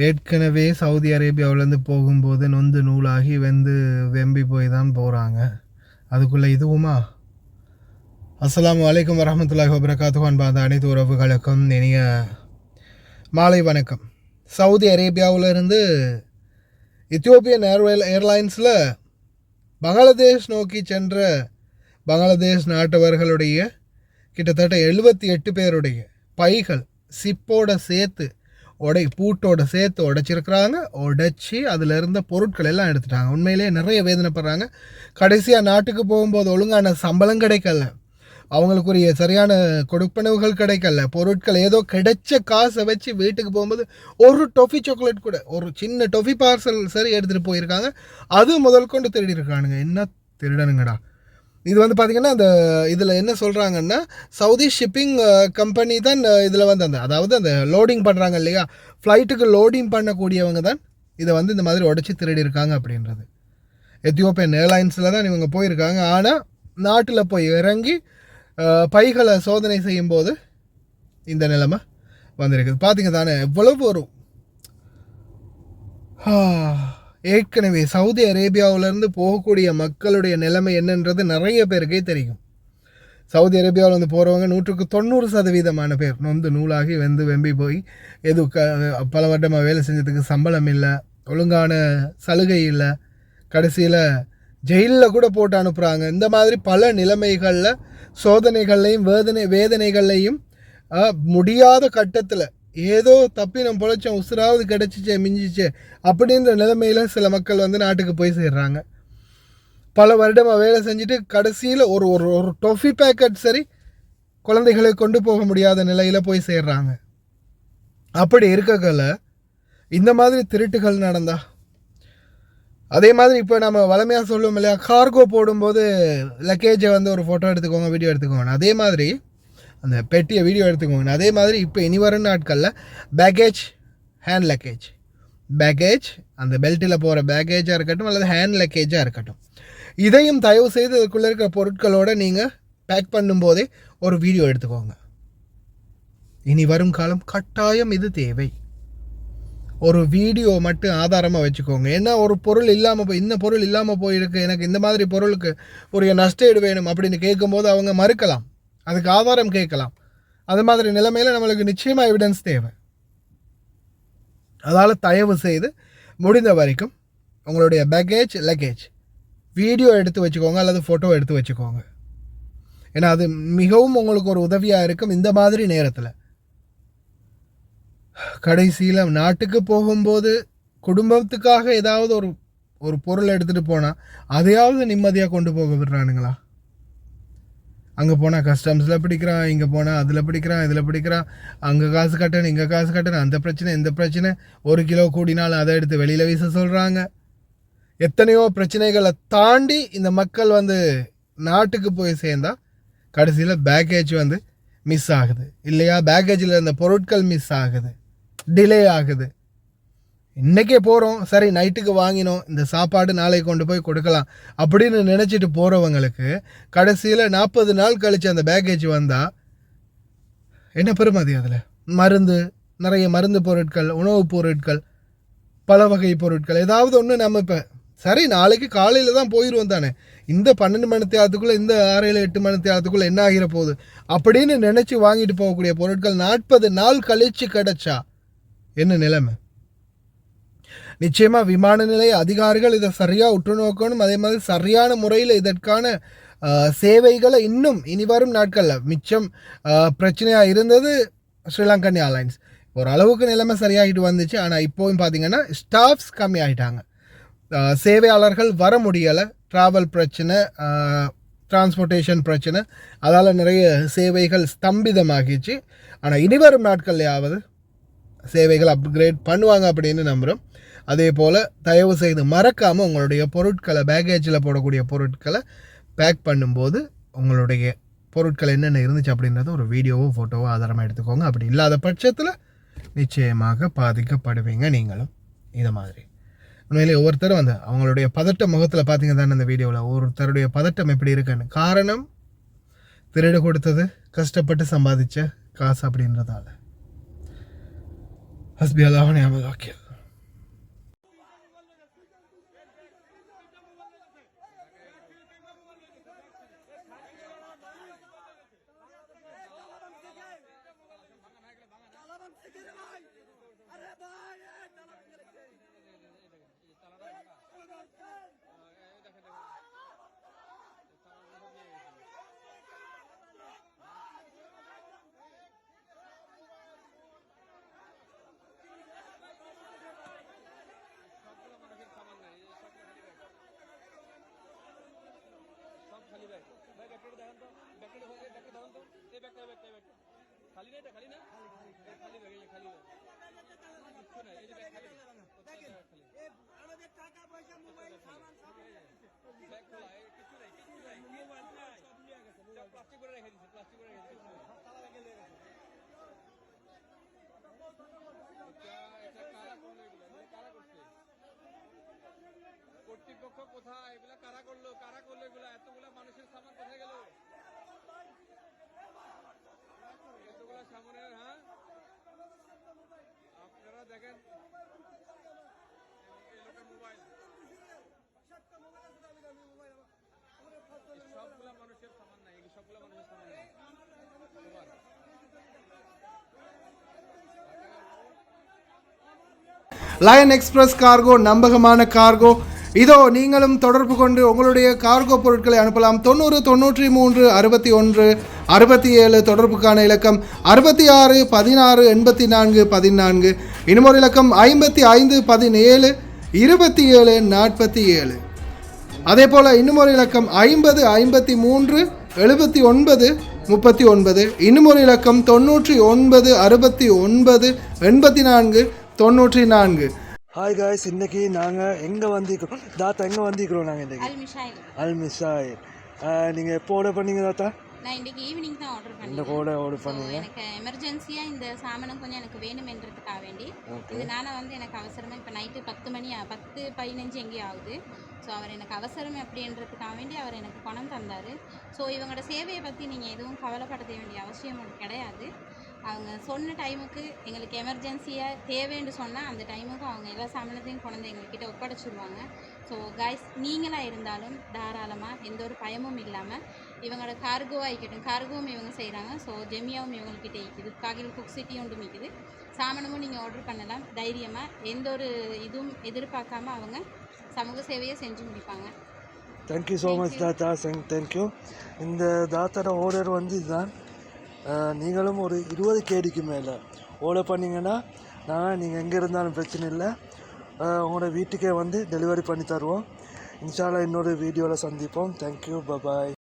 ஏற்கனவே சவுதி அரேபியாவிலேருந்து போகும்போது நொந்து நூலாகி வெம்பி போய் தான் போகிறாங்க. அதுக்குள்ளே இதுவுமா? அஸ்ஸலாமு அலைக்கும் வரஹ்மத்துல்லாஹி வபரகாத்துஹு அன்பார்ந்த அனைத்து உறவுகளுக்கும் இனிய மாலை வணக்கம். சவுதி அரேபியாவிலிருந்து எத்தியோப்பியன் ஏர்லைன்ஸில் பங்களாதேஷ் நோக்கி சென்ற பங்களாதேஷ் நாட்டவர்களுடைய கிட்டத்தட்ட 78 பேருடைய பைகள் சிப்போட சேர்த்து பூட்டோட சேர்த்து உடைச்சிருக்கிறாங்க. உடைச்சி அதில் இருந்த பொருட்கள் எல்லாம் எடுத்துட்டாங்க. உண்மையிலேயே நிறைய வேதனைப்படுறாங்க. கடைசியாக நாட்டுக்கு போகும்போது ஒழுங்கான சம்பளம் கிடைக்கல, அவங்களுக்குரிய சரியான கொடுப்பனவுகள் கிடைக்கல, பொருட்கள் ஏதோ கிடைச்ச காசை வச்சு வீட்டுக்கு போகும்போது ஒரு டொஃபி சாக்லேட் கூட, ஒரு சின்ன டொஃபி பார்சல் சரி எடுத்துகிட்டு போயிருக்காங்க. அது முதல் கொண்டு திருடி இருக்கானுங்க. என்ன திருடனுங்கடா இது! பார்த்திங்கன்னா அந்த இதில் என்ன சொல்கிறாங்கன்னா, சவுதி ஷிப்பிங் கம்பெனி தான் இதில் அதாவது அந்த லோடிங் பண்ணுறாங்க இல்லையா, ஃப்ளைட்டுக்கு லோடிங் பண்ணக்கூடியவங்க தான் இதை இந்த மாதிரி உடச்சி திருடி இருக்காங்க அப்படின்றது. எத்தியோப்பியன் ஏர்லைன்ஸில் தான் இவங்க போயிருக்காங்க. ஆனால் நாட்டில் போய் இறங்கி பைகளை சோதனை செய்யும்போது இந்த நிலைமை வந்திருக்குது. பார்த்திங்க தானே எவ்வளவு வரும். ஏற்கனவே சவுதி அரேபியாவிலேருந்து போகக்கூடிய மக்களுடைய நிலைமை என்னன்றது நிறைய பேருக்கே தெரியும். சவுதி அரேபியாவிலேருந்து போகிறவங்க 190% பேர் நொந்து நூலாகி வெம்பி போய் பல வருடமாக வேலை செஞ்சதுக்கு சம்பளம் இல்லை, ஒழுங்கான சலுகை இல்லை, கடைசியில் ஜெயிலில் கூட போட்டு அனுப்புகிறாங்க. இந்த மாதிரி பல நிலைமைகளில் சோதனைகள்லையும் வேதனைகள்லையும் முடியாத கட்டத்தில் ஏதோ தப்பினம் பொழைச்சோம், உசுராவது கிடச்சிச்சே மிஞ்சிச்சே அப்படின்ற நிலைமையில் சில மக்கள் நாட்டுக்கு போய் சேர்றாங்க. பல வருடமாக வேலை செஞ்சுட்டு கடைசியில் ஒரு ஒரு டொஃபி பேக்கெட் சரி குழந்தைகளை கொண்டு போக முடியாத நிலையில் போய் சேர்றாங்க. அப்படி இருக்கல இந்த மாதிரி திருட்டுகள் நடந்தா, அதே மாதிரி இப்போ நம்ம வளமையாக சொல்லுவோம் இல்லையா, கார்கோ போடும்போது லக்கேஜை ஒரு ஃபோட்டோ எடுத்துக்கோங்க, வீடியோ எடுத்துக்கோங்க, அதே மாதிரி அந்த பெட்டியை வீடியோ எடுத்துக்கோங்க. அதே மாதிரி இப்போ இனி வரும் நாட்களில் பேக்கேஜ், ஹேண்ட் பேக்கேஜ் அந்த பெல்ட்டில் போகிற பேக்கேஜாக இருக்கட்டும் அல்லது ஹேண்ட் லக்கேஜாக இருக்கட்டும், இதையும் தயவு செய்து அதுக்குள்ளே இருக்கிற பொருட்களோடு நீங்கள் பேக் பண்ணும்போதே ஒரு வீடியோ எடுத்துக்கோங்க. இனி வரும் காலம் கட்டாயம் இது தேவை. ஒரு வீடியோ மட்டும் ஆதாரமாக வச்சுக்கோங்க. ஏன்னா ஒரு பொருள் இல்லாமல் இந்த பொருள் இல்லாமல் போயிருக்கு, எனக்கு இந்த மாதிரி பொருளுக்கு ஒரு நஷ்டஈடு வேணும் அப்படின்னு கேட்கும்போது அவங்க மறுக்கலாம், அதுக்கு ஆதாரம் கேட்கலாம். அது மாதிரி நிலைமையில் நம்மளுக்கு நிச்சயமாக எவிடன்ஸ் தேவை. அதால் தயவு செய்து முடிந்த வரைக்கும் உங்களுடைய பேக்கேஜ் லக்கேஜ் வீடியோ எடுத்து வச்சுக்கோங்க அல்லது ஃபோட்டோ எடுத்து வச்சுக்கோங்க. ஏன்னா அது மிகவும் உங்களுக்கு ஒரு உதவியாக இருக்கும். இந்த மாதிரி நேரத்தில் கடைசியில் நாட்டுக்கு போகும்போது குடும்பத்துக்காக ஏதாவது ஒரு பொருள் எடுத்துகிட்டு போனால் அதையாவது நிம்மதியாக கொண்டு போக விடுறானுங்களா? அங்கே போனால் கஸ்டம்ஸில் பிடிக்கிறான், இங்கே போனால் அதில் பிடிக்கிறான், இதில் பிடிக்கிறான், அங்கே காசு கட்டணும், இங்கே காசு கட்டணும், அந்த பிரச்சனை இந்த பிரச்சனை, 1 கிலோ கூடினாலும் அதை எடுத்து வெளியில் வீச சொல்கிறாங்க. எத்தனையோ பிரச்சனைகளை தாண்டி இந்த மக்கள் நாட்டுக்கு போய் சேர்ந்தா கடைசியில் பேக்கேஜ் மிஸ் ஆகுது இல்லையா, பேக்கேஜில் இருந்த பொருட்கள் மிஸ் ஆகுது, டிலே ஆகுது. இன்றைக்கே போகிறோம், சரி நைட்டுக்கு வாங்கினோம், இந்த சாப்பாடு நாளைக்கு கொண்டு போய் கொடுக்கலாம் அப்படின்னு நினச்சிட்டு போகிறவங்களுக்கு கடைசியில் 40 நாள் கழித்து அந்த பேக்கேஜ் வந்தால் என்ன பெருமதி? அதில் நிறைய மருந்து பொருட்கள், உணவுப் பொருட்கள், பல வகை பொருட்கள், ஏதாவது ஒன்று நம்ம இப்போ சரி நாளைக்கு காலையில் தான் போயிடுவோம் தானே, இந்த 12 மணி நேரத்துக்குள்ளே, இந்த 6-8 மணி நேரத்துக்குள்ளே என்ன ஆகிற போகுது அப்படின்னு நினச்சி வாங்கிட்டு போகக்கூடிய பொருட்கள் 40 நாள் கழித்து கிடச்சா என்ன நிலைமை? நிச்சயமாக விமான நிலைய அதிகாரிகள் இதை சரியாக உற்று நோக்கணும். அதே மாதிரி சரியான முறையில் இதற்கான சேவைகளை இன்னும் இனி வரும் நாட்களில் மிச்சம் பிரச்சனையாக இருந்தது ஸ்ரீலங்கன் ஏர்லைன்ஸ். ஒரு அளவுக்கு நிலைமை சரியாகிட்டு வந்துச்சு. ஆனால் இப்போவும் பார்த்திங்கன்னா ஸ்டாஃப்ஸ் கம்மி ஆகிட்டாங்க, சேவையாளர்கள் வர முடியலை, ட்ராவல் பிரச்சனை, டிரான்ஸ்போர்ட்டேஷன் பிரச்சனை, அதால் நிறைய சேவைகள் ஸ்தம்பிதமாகிச்சு. ஆனால் இனி வரும் நாட்கள்லையாவது சேவைகள் அப்கிரேட் பண்ணுவாங்க அப்படின்னு நம்புகிறோம். அதே போல் தயவு செய்து மறக்காமல் உங்களுடைய பொருட்களை, பேக்கேஜில் போடக்கூடிய பொருட்களை பேக் பண்ணும்போது உங்களுடைய பொருட்கள் என்னென்ன இருந்துச்சு அப்படின்றத ஒரு வீடியோவோ ஃபோட்டோவோ ஆதாரமாக எடுத்துக்கோங்க. அப்படி இல்லாத பட்சத்தில் நிச்சயமாக பாதிக்கப்படுவீங்க நீங்களும். இதை மாதிரி உண்மையிலே ஒவ்வொருத்தரும் அவங்களுடைய பதட்ட முகத்தில் பார்த்தீங்க தானே அந்த வீடியோவில் ஒருத்தருடைய பதட்டம் எப்படி இருக்குன்னு. காரணம் திருடு கொடுத்தது கஷ்டப்பட்டு சம்பாதிச்ச காசு அப்படின்றதால. ஹஸ்பி அல்லாஹ் வ நிஅமல் வக்கீல். কর্তৃপক্ষ কোথায়? এগুলা কারা করলো? কারা করলো এগুলা? এতগুলা মানুষের সামান কোথায় গেল? এতগুলা সামনের, হ্যাঁ আপনারা দেখেন এই লোকের মোবাইল, সবগুলা মানুষের সামান নাই, সবগুলা মানুষের সামান নাই। லயன் எக்ஸ்பிரஸ் கார்கோ நம்பகமான கார்கோ. இதோ நீங்களும் தொடர்பு கொண்டு உங்களுடைய கார்கோ பொருட்களை அனுப்பலாம். 90 93 61 67 தொடர்புக்கான இலக்கம் 66 16 84 14. இன்னும் ஒரு இலக்கம் 55 17 27 47. அதே போல் இன்னும் ஒரு இலக்கம் 50 53 79 39. இன்னும் ஒரு இலக்கம் 99 69 84 94. ஹாய் காய்ஸ், இன்றைக்கி நாங்கள் எங்கே வந்திருக்கிறோம் தாத்தா? எங்கே வந்திருக்கிறோம் நாங்கள் இன்றைக்கி? அல்மிஷாயில். நீங்கள் எப்போ ஆர்டர் பண்ணீங்க தாத்தா? நான் இன்றைக்கி ஈவினிங் தான் ஆர்டர் பண்ணேன். இந்த கோடை ஆர்டர் பண்ணீங்க? எனக்கு எமர்ஜென்சியாக இந்த சாமானம் கொஞ்சம் எனக்கு வேணுமென்றதுக்காக வேண்டி இதனால வந்து எனக்கு அவசரமாக இப்போ நைட்டு 10 மணி 10-15 எங்கேயும் ஆகுது. ஸோ அவர் எனக்கு அவசரம் அப்படின்றதுக்காக வேண்டி அவர் எனக்கு பணம் தந்தார். ஸோ இவங்களோட சேவையை பற்றி நீங்கள் எதுவும் கவலைப்பட வேண்டிய அவசியம் கிடையாது. அவங்க சொன்ன டைமுக்கு எங்களுக்கு எமர்ஜென்சியாக தேவைன்னு சொன்னால் அந்த டைமுக்கு அவங்க எல்லா சாமானத்தையும் கொண்டு எங்கள்கிட்ட ஒப்படைச்சிடுவாங்க. ஸோ கைஸ், நீங்களாக இருந்தாலும் தாராளமாக எந்த ஒரு பயமும் இல்லாமல் இவங்களோட கார்கோவாக இருக்கட்டும், கார்கோவும் இவங்க செய்கிறாங்க. ஸோ ஜெமியாவும் இவங்கக்கிட்ட இருக்குது, காகில் குக் சிட்டி ஒன்றும் இருக்குது. சாமானமும் நீங்கள் ஆர்டர் பண்ணலாம் தைரியமாக, எந்த ஒரு இதுவும் எதிர்பார்க்காம அவங்க சமூக சேவையை செஞ்சு முடிப்பாங்க. தேங்க்யூ ஸோ மச் தாத்தா, தேங்க்யூ. இந்த தாத்தாவோட ஆர்டர் வந்து இதுதான். நீங்களும் ஒரு 20 கேடிக்கு மேலே ஆர்டர் பண்ணிங்கன்னா நீங்கள் எங்கே இருந்தாலும் பிரச்சனை இல்லை, உங்களோட வீட்டுக்கே வந்து டெலிவரி பண்ணி தருவோம். இன்ஷா அல்லாஹ் இன்னொரு வீடியோவில் சந்திப்போம். தேங்க்யூ, பாய்.